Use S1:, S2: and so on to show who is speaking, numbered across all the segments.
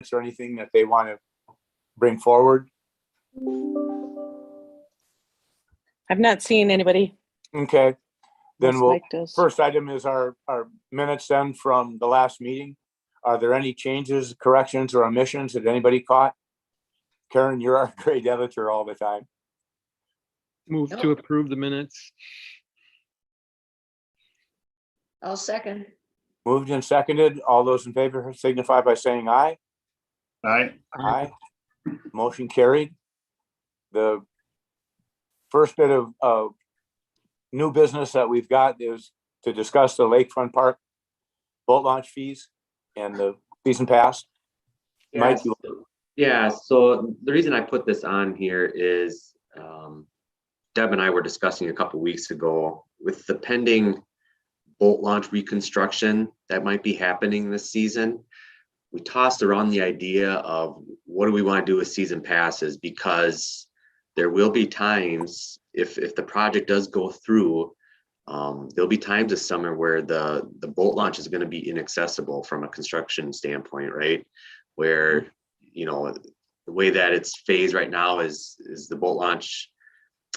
S1: departments or anything that they want to bring forward?
S2: I've not seen anybody.
S1: Okay, then
S2: Mike does.
S1: first item is our minutes then from the last meeting. Are there any changes, corrections, or omissions that anybody caught? Karen, you're our great editor all the time.
S3: Move to approve the minutes.
S4: I'll second.
S1: Moved and seconded. All those in favor signify by saying aye.
S5: Aye.
S1: Aye. Motion carried. The first bit of new business that we've got is to discuss the Lakefront Park boat launch fees and the season pass. Mike,
S6: Yeah, so the reason I put this on here is Deb and I were discussing a couple weeks ago with the pending boat launch reconstruction that might be happening this season. We tossed around the idea of what do we want to do with season passes, because there will be times if the project does go through, there'll be times this summer where the boat launch is going to be inaccessible from a construction standpoint, right? Where, you know, the way that it's phased right now is the boat launch,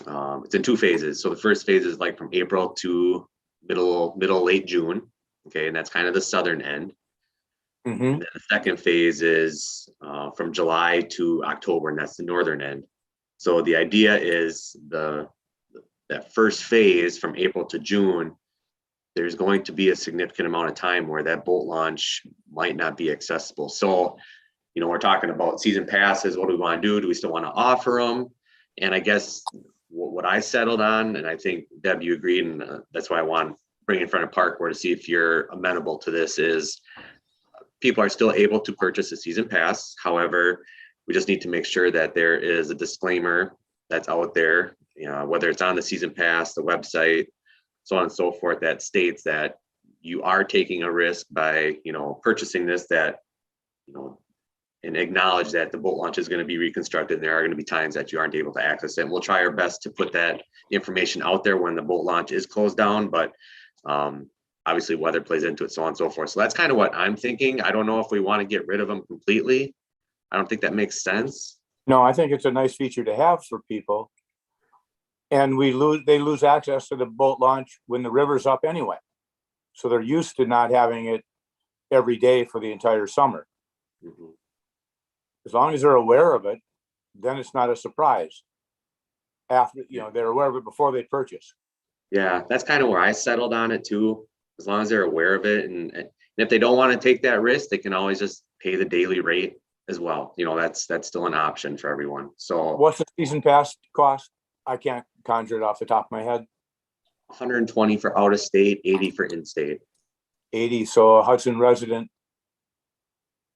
S6: it's in two phases. So the first phase is like from April to middle late June, okay, and that's kind of the southern end.
S1: Mm-hmm.
S6: And then the second phase is from July to October, and that's the northern end. So the idea is that first phase from April to June, there's going to be a significant amount of time where that boat launch might not be accessible. So, you know, we're talking about season passes. What do we want to do? Do we still want to offer them? And I guess what I settled on, and I think Deb, you agreed, and that's why I want to bring in front of Park Board to see if you're amenable to this, is people are still able to purchase a season pass. However, we just need to make sure that there is a disclaimer that's out there, you know, whether it's on the season pass, the website, so on and so forth, that states that you are taking a risk by, you know, purchasing this, that, you know, and acknowledge that the boat launch is going to be reconstructed. And there are going to be times that you aren't able to access it. And we'll try our best to put that information out there when the boat launch is closed down, but obviously weather plays into it, so on and so forth. So that's kind of what I'm thinking. I don't know if we want to get rid of them completely. I don't think that makes sense.
S1: No, I think it's a nice feature to have for people. And they lose access to the boat launch when the river's up anyway. So they're used to not having it every day for the entire summer.
S6: Mm-hmm.
S1: As long as they're aware of it, then it's not a surprise. After, you know, they're aware of it before they purchase.
S6: Yeah, that's kind of where I settled on it too. As long as they're aware of it, and if they don't want to take that risk, they can always just pay the daily rate as well. You know, that's still an option for everyone. So
S1: what's the season pass cost? I can't conjure it off the top of my head.
S6: 120 for out of state, 80 for in-state.
S1: 80, so a Hudson resident.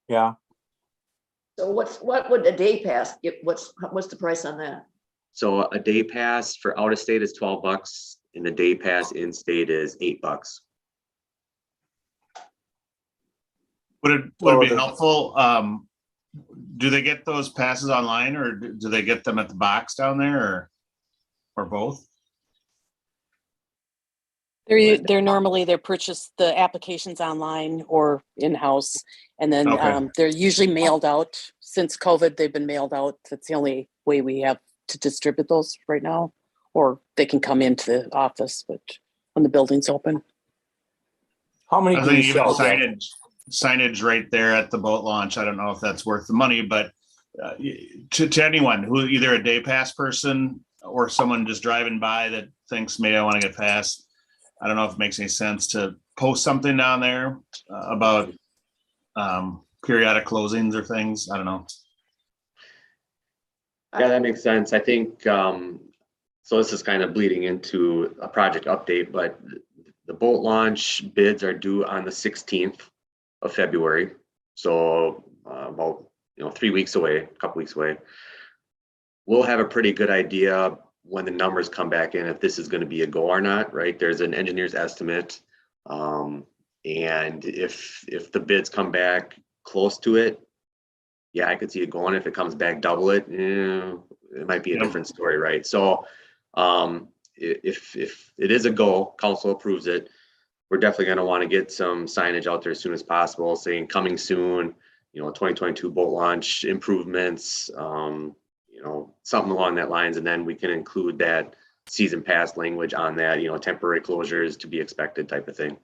S1: Yeah.
S4: So what would a day pass get? What's the price on that?
S6: So a day pass for out of state is $12, and the day pass in state is $8.
S5: Would it be helpful? Do they get those passes online, or do they get them at the box down there, or both?
S2: They're normally purchased, the applications online or in-house, and then
S5: Okay.
S2: they're usually mailed out. Since COVID, they've been mailed out. That's the only way we have to distribute those right now, or they can come into the office, but when the building's open.
S1: How many
S5: I
S1: do
S5: think
S1: you
S5: even
S1: sell?
S5: signage right there at the boat launch. I don't know if that's worth the money, but to anyone who either a day pass person or someone just driving by that thinks maybe I want to get past, I don't know if it makes any sense to post something down there about periodic closings or things. I don't know.
S6: Yeah, that makes sense. I think, so this is kind of bleeding into a project update, but the boat launch bids are due on the 16th of February. So about, 3 weeks away, a couple weeks away. We'll have a pretty good idea when the numbers come back in, if this is going to be a go or not, right? There's an engineer's estimate. And if the bids come back close to it, yeah, I could see it going. If it comes back double it, it might be a different story, right? So if it is a go, council approves it, we're definitely going to want to get some signage out there as soon as possible, saying coming soon, 2022 boat launch improvements, something along that lines. And then we can include that season pass language on that, temporary closures to be expected type of thing.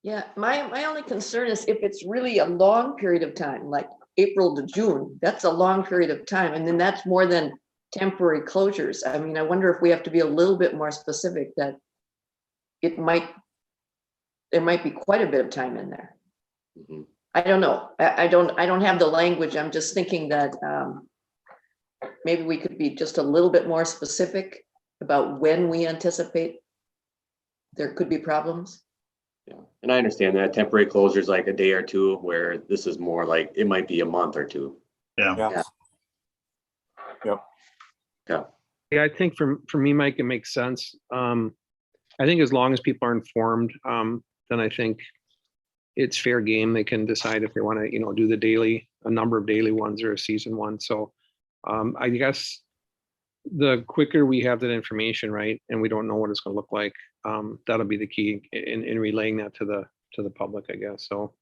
S4: Yeah, my only concern is if it's really a long period of time, like April to June, that's a long period of time. And then that's more than temporary closures. I mean, I wonder if we have to be a little bit more specific that there might be quite a bit of time in there.
S6: Mhm.
S4: I don't know. I don't have the language. I'm just thinking that maybe we could be just a little bit more specific about when we anticipate there could be problems.
S6: Yeah, and I understand that temporary closures like a day or two, where this is more like it might be a month or two.
S1: Yeah.
S3: Yeah, I think for me, Mike, it makes sense. I think as long as people are informed, then I think it's fair game. They can decide if they want to, do a number of daily ones or a season one. So I guess the quicker we have that information, right, and we don't know what it's going to look like, that'll be the key in relaying that to the public, I guess. So.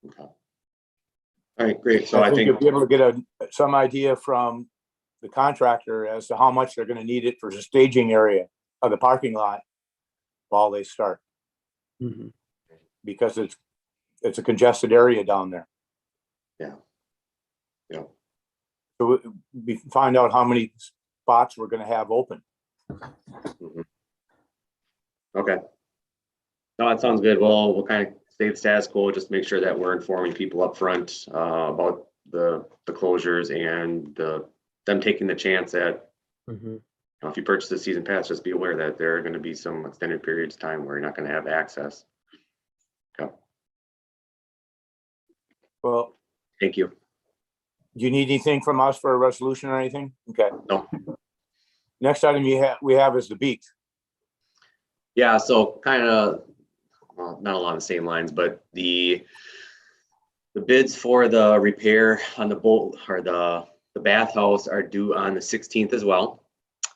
S6: Okay. All right, great. So
S1: I think you'll
S6: think
S1: be able to get some idea from the contractor as to how much they're gonna need it for the staging area of the parking lot while they start,
S3: Mhm.
S1: because it's a congested area down there.
S6: Yeah.
S1: So we find out how many spots we're gonna have open.
S6: Okay. No, that sounds good. Well, we'll kind of stay the status quo, just make sure that we're informing people up front about the closures and them taking the chance that
S3: Mhm.
S6: if you purchase a season pass, just be aware that there are going to be some extended periods of time where you're not going to have access. Okay.
S1: Well,
S6: Thank you.
S1: do you need anything from us for a resolution or anything? Okay.
S6: No.
S1: Next item we have is the beach.
S6: Yeah, so kind of, well, not along the same lines, but the bids for the repair on the boat or the bathhouse are due on the 16th as well.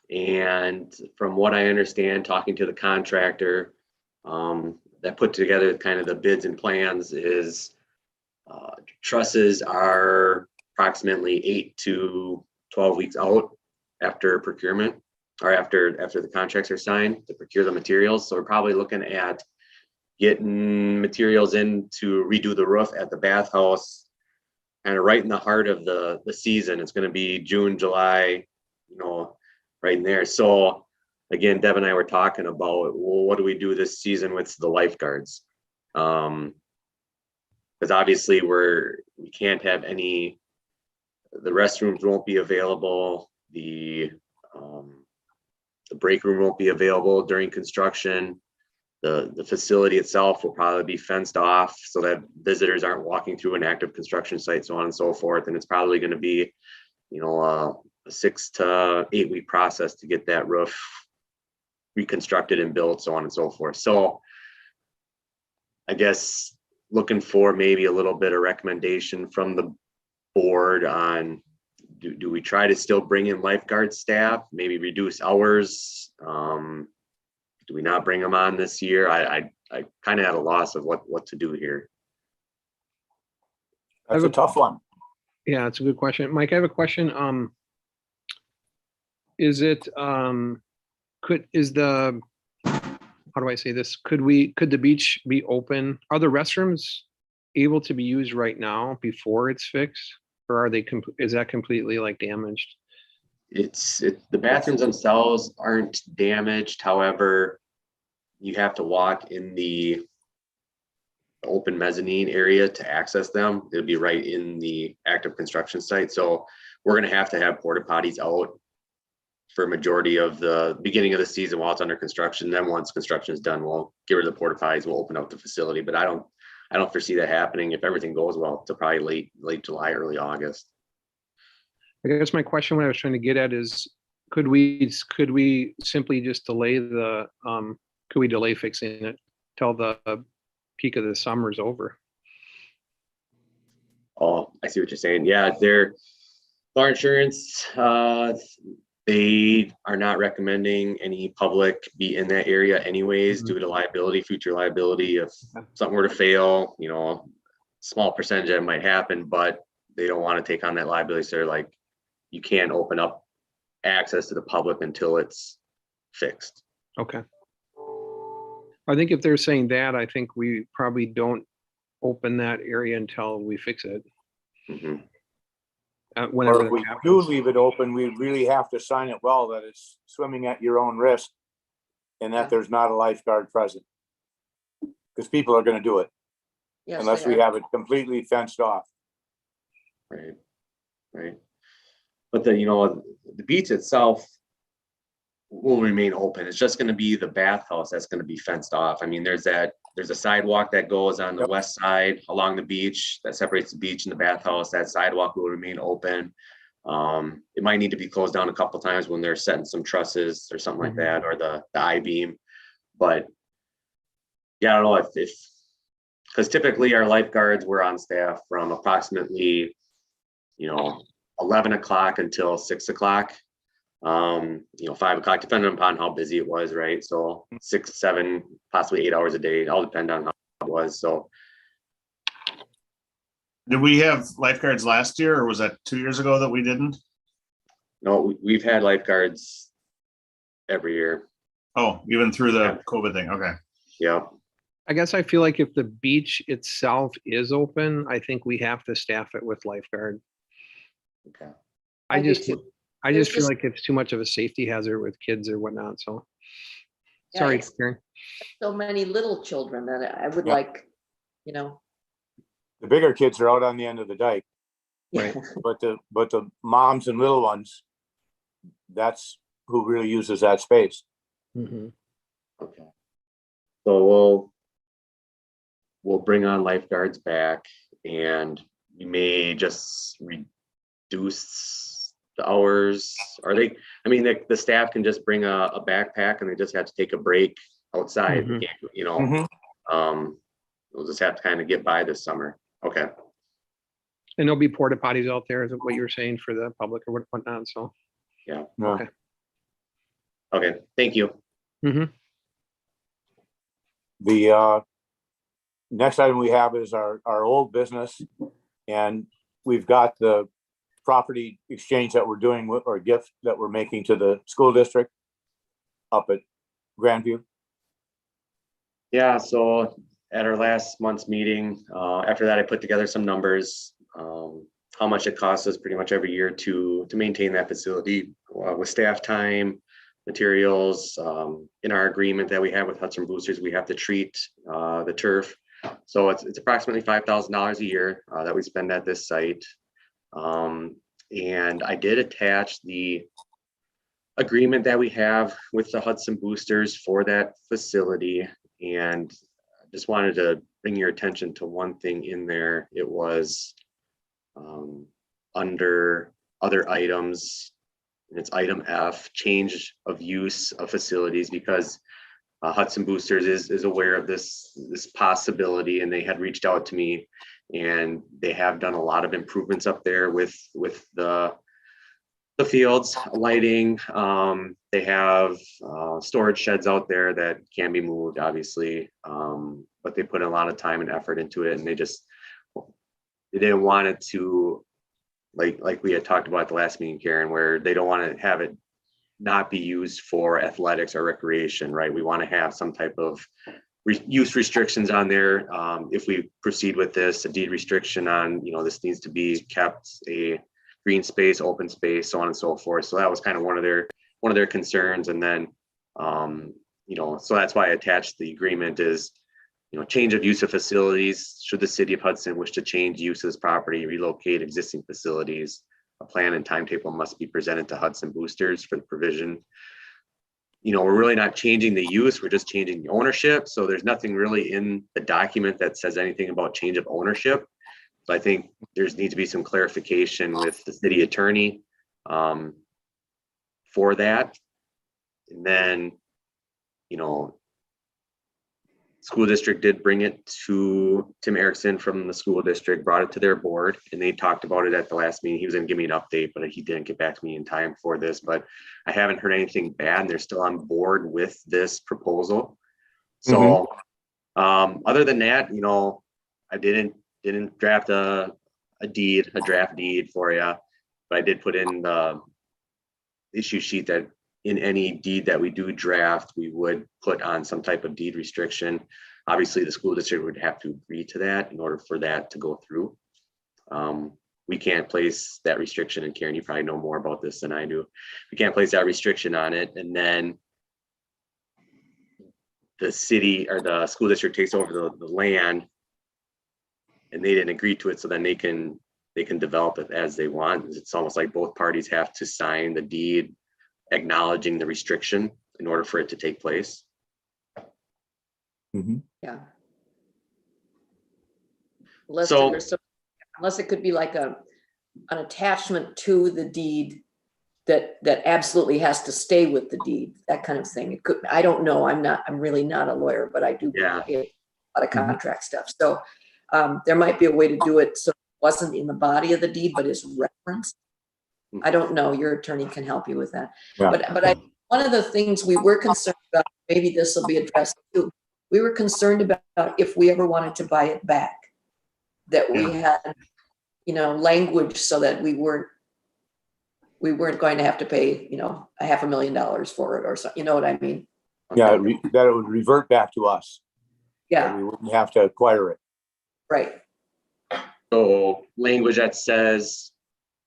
S6: And from what I understand, talking to the contractor that put together kind of the bids and plans is trusses are approximately 8 to 12 weeks out after procurement or after the contracts are signed to procure the materials. So we're probably looking at getting materials in to redo the roof at the bathhouse kind of right in the heart of the season. It's going to be June, July, right in there. So again, Deb and I were talking about, well, what do we do this season with the lifeguards? Because obviously we can't have the restrooms won't be available. The break room won't be available during construction. The facility itself will probably be fenced off so that visitors aren't walking through an active construction site, so on and so forth. And it's probably going to be, a 6 to 8 week process to get that roof reconstructed and built, so on and so forth. So I guess looking for maybe a little bit of recommendation from the board on do we try to still bring in lifeguard staff, maybe reduce hours? Do we not bring them on this year? I kind of at a loss of what to do here.
S1: That's a tough one.
S3: Yeah, it's a good question. Mike, I have a question. Is it, how do I say this? Could the beach be open? Are the restrooms able to be used right now before it's fixed? Or is that completely like damaged?
S6: The bathrooms themselves aren't damaged. However, you have to walk in the open mezzanine area to access them. It'll be right in the active construction site. So we're going to have porta potties out for a majority of the beginning of the season while it's under construction. Then once construction is done, we'll get rid of the porta potties. We'll open up the facility, but I don't foresee that happening if everything goes well to probably late July, early August.
S3: I guess my question, what I was trying to get at is, could we simply just delay could we delay fixing it till the peak of the summer is over?
S6: Oh, I see what you're saying. Yeah, our insurance, they are not recommending any public be in that area anyways, due to future liability. If something were to fail, small percentage that might happen, but they don't want to take on that liability. So they're like, you can't open up access to the public until it's fixed.
S3: Okay. I think if they're saying that, I think we probably don't open that area until we fix it.
S6: Mhm.
S3: Whenever
S1: Or if
S3: that
S1: we do
S3: happens.
S1: leave it open, we really have to sign it well that it's swimming at your own risk and that there's not a lifeguard present. Because people are gonna do it
S4: Yes,
S1: unless
S4: they
S1: we
S4: are.
S1: have it completely fenced off.
S6: Right, right. But the beach itself will remain open. It's just gonna be the bathhouse that's gonna be fenced off. I mean, there's a sidewalk that goes on the
S1: Yep.
S6: west side along the beach that separates the beach and the bathhouse. That sidewalk will remain open. It might need to be closed down a couple times when they're setting some trusses or something like
S3: Mhm.
S6: that, or the I-beam. But yeah, I don't know if because typically our lifeguards were on staff from approximately 11 o'clock until 6 o'clock. 5 o'clock, depending upon how busy it was, right? So 6, 7, possibly 8 hours a day. It all depend on how it was. So
S5: Did we have lifeguards last year, or was that 2 years ago that we didn't?
S6: no, we've had lifeguards every year.
S5: Oh, even through the
S6: Yeah.
S5: COVID thing. Okay.
S6: Yeah.
S3: I guess I feel like if the beach itself is open, I think we have to staff it with lifeguard.
S6: Okay.
S3: I
S4: do
S3: just,
S4: too.
S3: I
S4: There's
S3: just feel
S4: just-
S3: like it's too much of a safety hazard with kids or whatnot, so.
S4: Yeah,
S3: Sorry,
S4: it's-
S3: Karen.
S4: So many little children that I would
S1: Yeah.
S4: like,
S1: The bigger kids are out on the end of the dike,
S3: Right.
S1: but the moms and little ones, that's who really uses that space.
S3: Mhm.
S6: Okay. So we'll bring on lifeguards back, and we may just reduce the hours. Are they? I mean, the staff can just bring a backpack, and they just have to take a break outside. We
S3: Mhm.
S6: can't,
S1: Mhm.
S6: we'll just have to kind of get by this summer. Okay.
S3: And there'll be porta potties out there, is what you were saying, for the public or whatnot, so.
S6: Yeah.
S1: Yeah.
S3: Okay.
S6: Okay. Thank you.
S3: Mhm.
S1: The next item we have is our old business. And we've got the property exchange that we're doing with, or gift that we're making to the school district up at Grandview.
S6: Yeah, so at our last month's meeting, after that, I put together some numbers, how much it costs us pretty much every year to maintain that facility, with staff time, materials. In our agreement that we have with Hudson Boosters, we have to treat the turf. So it's approximately $5,000 a year that we spend at this site. And I did attach the agreement that we have with the Hudson Boosters for that facility. And I just wanted to bring your attention to one thing in there. It was under other items, and it's item F, change of use of facilities, because Hudson Boosters is aware of this possibility, and they had reached out to me, and they have done a lot of improvements up there with the fields, lighting. They have storage sheds out there that can be moved, obviously, but they put a lot of time and effort into it, and they didn't want it to, like we had talked about at the last meeting, Karen, where they don't want to have it not be used for athletics or recreation, right? We want to have some type of use restrictions on there. If we proceed with this, a deed restriction on, this needs to be kept a green space, open space, so on and so forth. So that was kind of one of their concerns. And then, so that's why I attached the agreement is, change of use of facilities. Should the city of Hudson wish to change use of this property, relocate existing facilities, a plan and timetable must be presented to Hudson Boosters for the provision. We're really not changing the use, we're just changing the ownership. So there's nothing really in the document that says anything about change of ownership. So I think there's needs to be some clarification with the city attorney for that. And then, school district did bring it to Tim Erickson from the school district, brought it to their board, and they talked about it at the last meeting. He was gonna give me an update, but he didn't get back to me in time for this, but I haven't heard anything bad, and they're still on board with this proposal. So, other than that, I didn't didn't draft a draft deed for you, but I did put in the issue sheet that in any deed that we do draft, we would put on some type of deed restriction. Obviously, the school district would have to agree to that in order for that to go through. We can't place that restriction, and Karen, you probably know more about this than I do. We can't place that restriction on it, and then the city or the school district takes over the land, and they didn't agree to it, so then they can develop it as they want. It's almost like both parties have to sign the deed acknowledging the restriction in order for it to take place.
S4: Yeah. Unless
S6: So-
S4: there's some, unless it could be like an attachment to the deed that absolutely has to stay with the deed, that kind of thing. It could, I don't know, I'm really not a lawyer, but I do
S6: Yeah.
S4: a lot of contract stuff. So there might be a way to do it so it wasn't in the body of the deed, but is referenced. I don't know, your attorney can help you with that.
S1: Yeah.
S4: But one of the things we were concerned about, maybe this will be addressed too. We were concerned about if we ever wanted to buy it back, that we had, language so that we weren't going to have to pay, $500,000 for it or something, you know what I mean?
S1: Yeah, that it would revert back to us. That
S4: Yeah,
S1: we wouldn't have to acquire it.
S4: right.
S6: So language that says,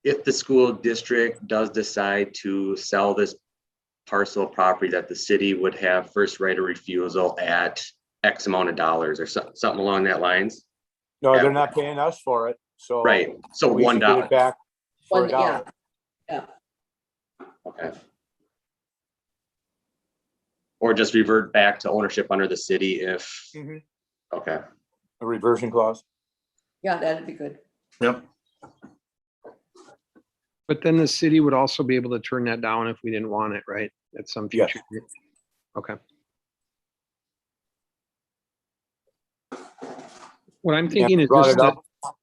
S6: if the school district does decide to sell this parcel of property, that the city would have first right of refusal at X amount of dollars or something along that lines.
S1: No,
S6: Yeah.
S1: they're not paying us for it, so.
S6: Right, so
S1: we should get
S6: $1.
S1: it back for
S4: One,
S1: $1.
S4: yeah.
S6: Okay. Or just revert back to ownership under the city if,
S1: Mhm.
S6: okay.
S1: A reversion clause.
S4: Yeah, that'd be good.
S5: Yep.
S3: But then the city would also be able to turn that down if we didn't want it, right? At some
S1: Yes.
S3: future. date. Okay. What I'm thinking is
S1: Brought
S3: just
S1: it
S3: that,
S1: up.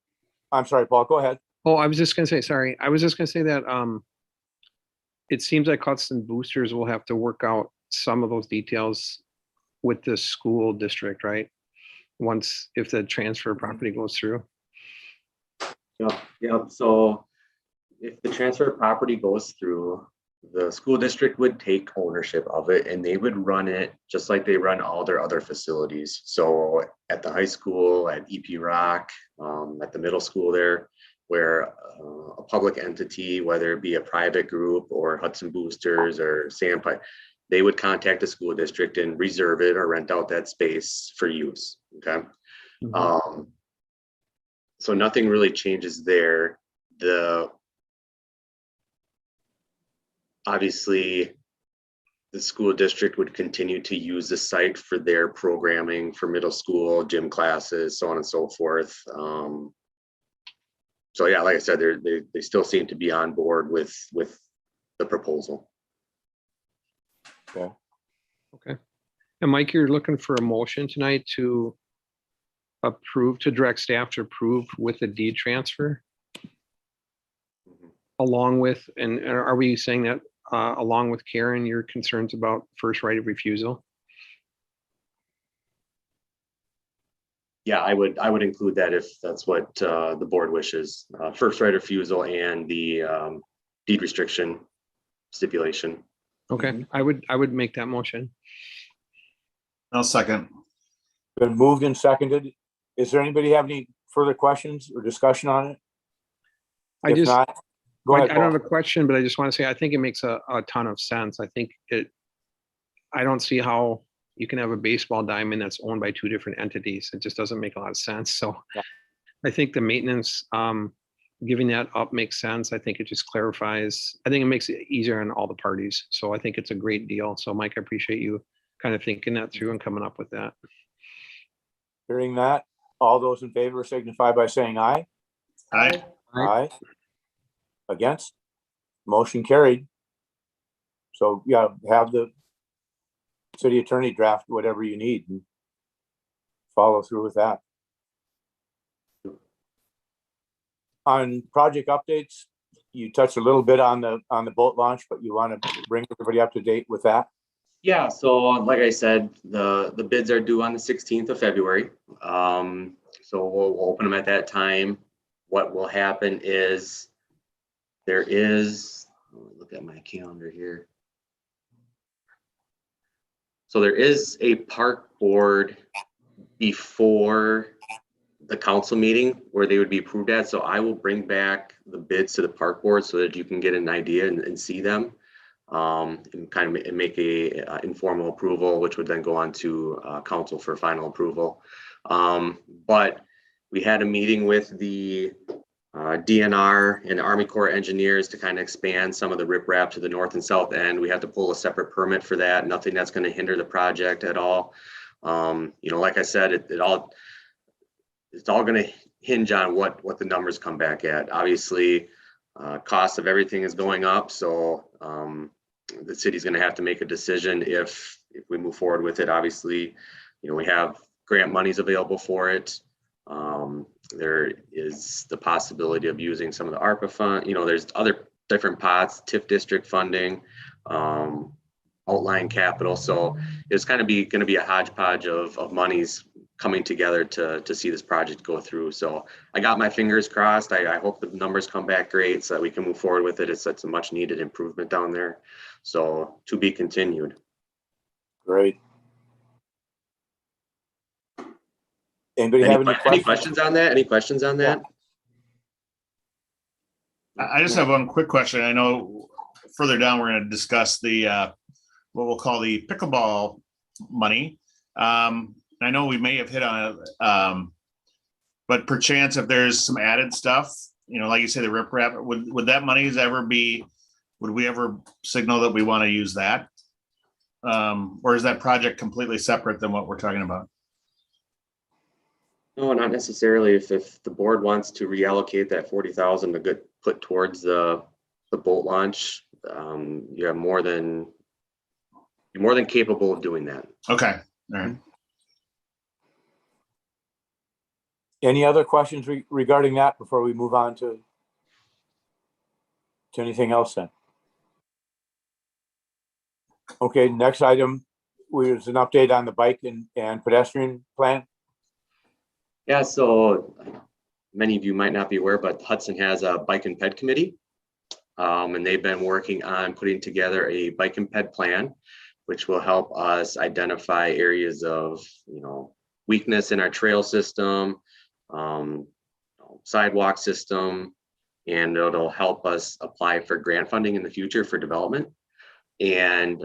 S1: I'm sorry, Paul, go ahead.
S3: oh, I was just gonna say, sorry. I was just gonna say that, it seems like Hudson Boosters will have to work out some of those details with the school district, right? If the transfer property goes through.
S6: Yep. So if the transfer of property goes through, the school district would take ownership of it and they would run it just like they run all their other facilities. So at the high school, at EP Rock, at the middle school there, where a public entity, whether it be a private group or Hudson Boosters or Sandpipe, they would contact the school district and reserve it or rent out that space for use. Okay.
S3: Mhm.
S6: So nothing really changes there. Obviously, the school district would continue to use the site for their programming for middle school, gym classes, so on and so forth. So yeah, like I said, they still seem to be on board with the proposal.
S3: And Mike, you're looking for a motion tonight to direct staff to approve with a deed transfer? Along with, and are we saying that along with Karen, your concerns about first right of refusal?
S6: Yeah, I would include that if that's what the board wishes. First right of refusal and the deed restriction stipulation.
S3: Okay, I would make that motion.
S5: I'll second.
S1: Been moved and seconded. Is there anybody have any further questions or discussion on it? If not, go ahead,
S3: I don't
S1: Paul.
S3: have a question, but I just want to say, I think it makes a ton of sense. I don't see how you can have a baseball diamond that's owned by two different entities. It just doesn't make a lot of sense. So
S1: Yeah.
S3: I think the maintenance, giving that up makes sense. I think it just clarifies, I think it makes it easier on all the parties. So I think it's a great deal. So Mike, I appreciate you kind of thinking that through and coming up with that.
S1: Hearing that, all those in favor signify by saying aye.
S5: Aye.
S1: Aye. Against? Motion carried. So, yeah, have the city attorney draft whatever you need and follow through with that. On project updates, you touched a little bit on the boat launch, but you want to bring everybody up to date with that?
S6: Yeah, so like I said, the bids are due on the 16th of February. So So we'll open them at that time. What will happen is there is, look at my calendar here. So there is a park board before the council meeting where they would be approved at. So I will bring back the bids to the park board so that you can get an idea and see them. And kind of make a informal approval, which would then go on to council for final approval. But we had a meeting with the DNR and Army Corps engineers to kind of expand some of the riprap to the north and south end. We have to pull a separate permit for that. Nothing that's going to hinder the project at all. Like I said, it's all going to hinge on what the numbers come back at. Obviously, cost of everything is going up, so the city's going to have to make a decision if we move forward with it. Obviously, we have grant monies available for it. There is the possibility of using some of the ARPA fund. There's other different pots, TIF district funding, outline capital. So it's kind of going to be a hodgepodge of monies coming together to see this project go through. So I got my fingers crossed. I hope the numbers come back great so that we can move forward with it. It's a much needed improvement down there. So to be continued.
S1: Great. Anybody have
S6: Any questions on that? Any questions on that?
S5: I just have one quick question. I know further down, we're going to discuss the, what we'll call the pickleball money. I know we may have hit on it, but perchance if there's some added stuff, like you say, the riprap, would that money would we ever signal that we want to use that? Or is that project completely separate than what we're talking about?
S6: No, not necessarily. If the board wants to reallocate that 40,000 to get put towards the boat launch, you're more than capable of doing that.
S5: Okay. All right.
S1: Any other questions regarding that before we move on to anything else then? Okay, next item was an update on the bike and pedestrian plan.
S6: Yeah, so many of you might not be aware, but Hudson has a bike and ped committee. And they've been working on putting together a bike and ped plan, which will help us identify areas of, weakness in our trail system, sidewalk system, and it'll help us apply for grant funding in the future for development. And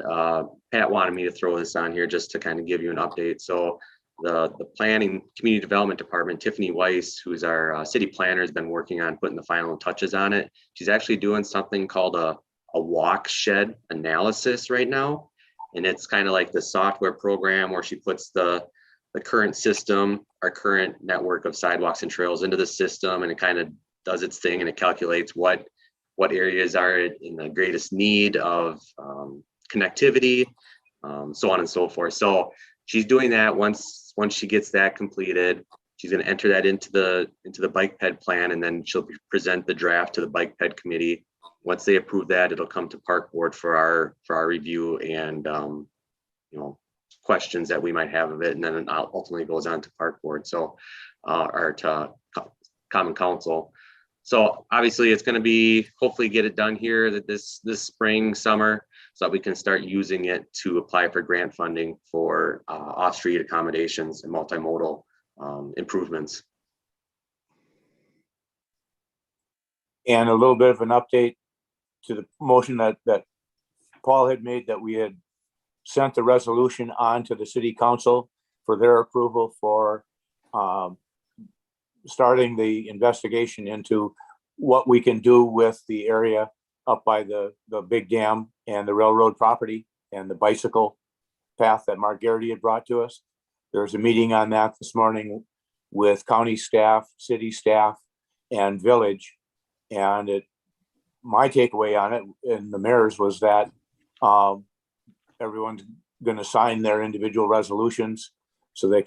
S6: Pat wanted me to throw this on here just to kind of give you an update. So the planning community development department, Tiffany Weiss, who's our city planner, has been working on putting the final touches on it. She's actually doing something called a walk shed analysis right now. And it's kind of like the software program where she puts the current system, our current network of sidewalks and trails into the system, and it kind of does its thing, and it calculates what areas are in the greatest need of connectivity, so on and so forth. So she's doing that. Once she gets that completed, she's going to enter that into the bike ped plan, and then she'll present the draft to the bike ped committee. Once they approve that, it'll come to park board for our review and questions that we might have of it, and then it ultimately goes on to park board, or to common council. So obviously it's going to be, hopefully get it done here this spring, summer, so that we can start using it to apply for grant funding for off-street accommodations and multimodal improvements.
S1: And a little bit of an update to the motion that Paul had made, that we had sent the resolution on to the city council for their approval for starting the investigation into what we can do with the area up by the big dam and the railroad property and the bicycle path that Mark Garrity had brought to us. There was a meeting on that this morning with county staff, city staff, and village. And my takeaway on it and the mayor's was that everyone's going to sign their individual resolutions so they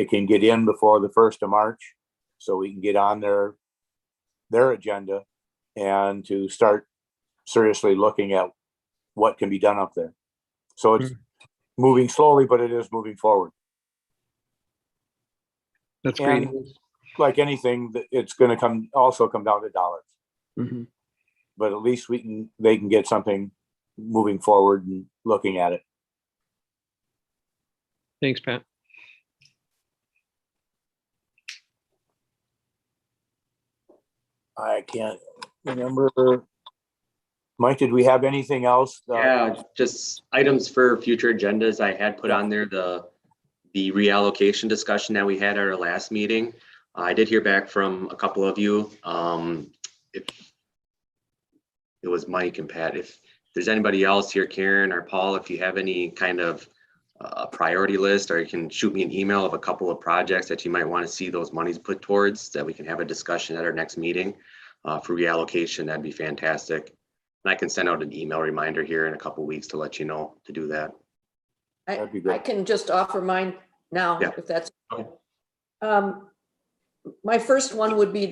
S1: can get in before the 1st of March, so we can get on their agenda and to start seriously looking at what can be done up there. So it's moving slowly, but it is moving forward.
S3: That's great.
S1: And like anything, it's gonna also come down to dollars.
S3: Mhm.
S1: But at least they can get something moving forward and looking at it.
S3: Thanks, Pat.
S1: I can't remember. Mike, did we have anything else?
S6: Yeah, just items for future agendas. I had put on there the reallocation discussion that we had at our last meeting. I did hear back from a couple of you. If it was Mike and Pat, if there's anybody else here, Karen or Paul, if you have any kind of priority list, or you can shoot me an email of a couple of projects that you might want to see those monies put towards, that we can have a discussion at our next meeting for reallocation, that'd be fantastic. And I can send out an email reminder here in a couple of weeks to let you know to do that.
S1: That'd be good.
S4: I can just offer mine now,
S6: Yeah.
S4: if that's.
S6: Okay.
S4: My first one would be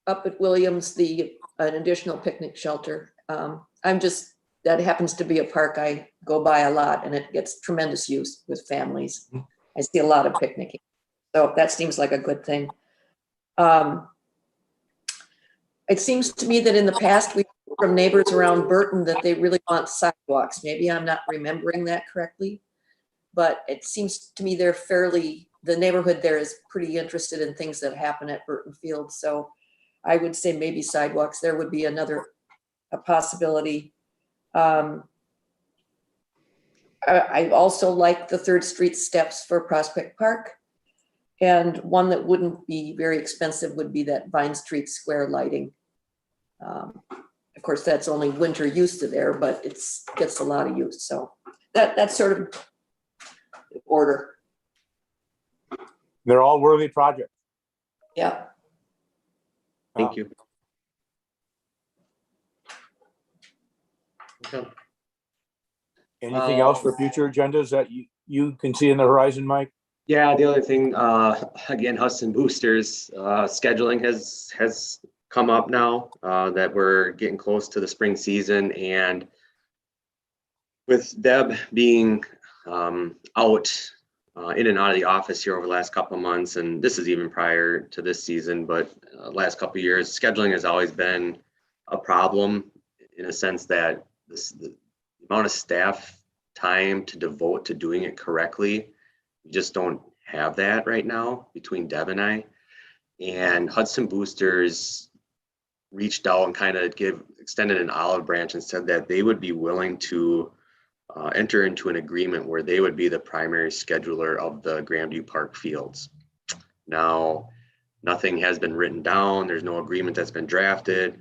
S4: up at Williams, an additional picnic shelter. That happens to be a park I go by a lot, and it gets tremendous use with families. I see a lot of picnicking. So that seems like a good thing. It seems to me that in the past, we heard from neighbors around Burton that they really want sidewalks. Maybe I'm not remembering that correctly, but it seems to me the neighborhood there is pretty interested in things that happen at Burton Field. So I would say maybe sidewalks there would be a possibility. I also like the 3rd Street steps for Prospect Park. And one that wouldn't be very expensive would be that Vine Street Square lighting. Of course, that's only winter use to there, but it gets a lot of use. So that's sort of order.
S1: They're all worthy projects.
S4: Yeah.
S6: Thank you. Okay.
S1: Anything else for future agendas that you can see in the horizon, Mike?
S6: Yeah, the other thing, again, Hudson Boosters, scheduling has come up now, that we're getting close to the spring season, and with Deb being out in and out of the office here over the last couple of months, and this is even prior to this season, but last couple of years, scheduling has always been a problem in a sense that the amount of staff time to devote to doing it correctly, we just don't have that right now between Deb and I. And Hudson Boosters reached out and kind of extended an olive branch and said that they would be willing to enter into an agreement where they would be the primary scheduler of the Grandview Park fields. Now, nothing has been written down. There's no agreement that's been drafted.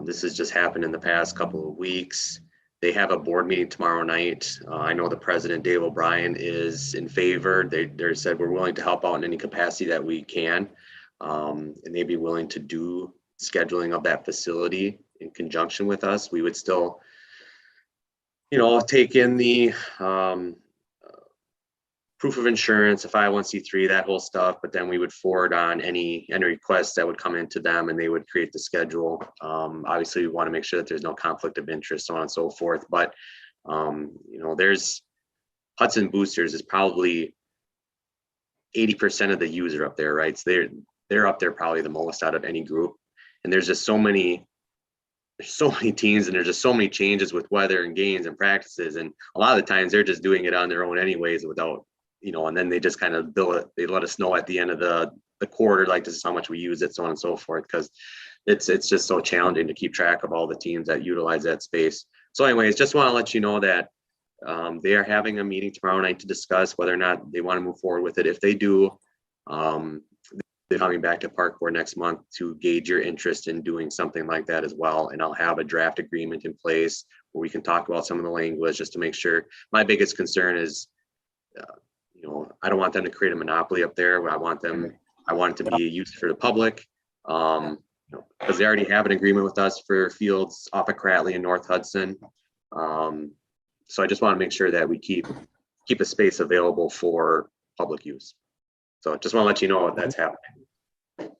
S6: This has just happened in the past couple of weeks. They have a board meeting tomorrow night. I know the president, Dave O'Brien, is in favor. They said we're willing to help out in any capacity that we can. And they'd be willing to do scheduling of that facility in conjunction with us. We would still, take in the proof of insurance, a 501c3, that whole stuff, but then we would forward on any requests that would come into them, and they would create the schedule. Obviously, we want to make sure that there's no conflict of interest, so on and so forth. But there's Hudson Boosters is probably 80% of the user up there, right? So they're up there probably the most out of any group, and there's just so many teams, and there's just so many changes with weather and games and practices, and a lot of the times they're just doing it on their own anyways without. And then they just kind of bill it. They let us know at the end of the quarter, like, this is how much we use it, so on and so forth, because it's just so challenging to keep track of all the teams that utilize that space. So anyways, just want to let you know that they are having a meeting tomorrow night to discuss whether or not they want to move forward with it. If they do, they're coming back to Park Board next month to gauge your interest in doing something like that as well. And I'll have a draft agreement in place where we can talk about some of the language just to make sure. My biggest concern is, I don't want them to create a monopoly up there. I want it to be used for the public, because they already have an agreement with us for fields off of Cratley and North Hudson. So I just want to make sure that we keep a space available for public use. So just want to let you know that's happening.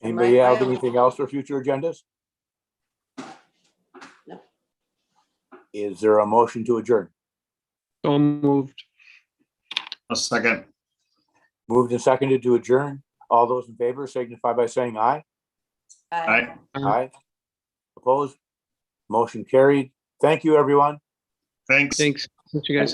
S1: Anybody have anything else for future agendas?
S4: No.
S1: Is there a motion to adjourn?
S3: So moved.
S5: A second.
S1: Moved and seconded to adjourn. All those in favor signify by saying aye.
S5: Aye.
S1: Aye. Opposed? Motion carried. Thank you, everyone.
S5: Thanks.
S3: Thanks. Thank you guys.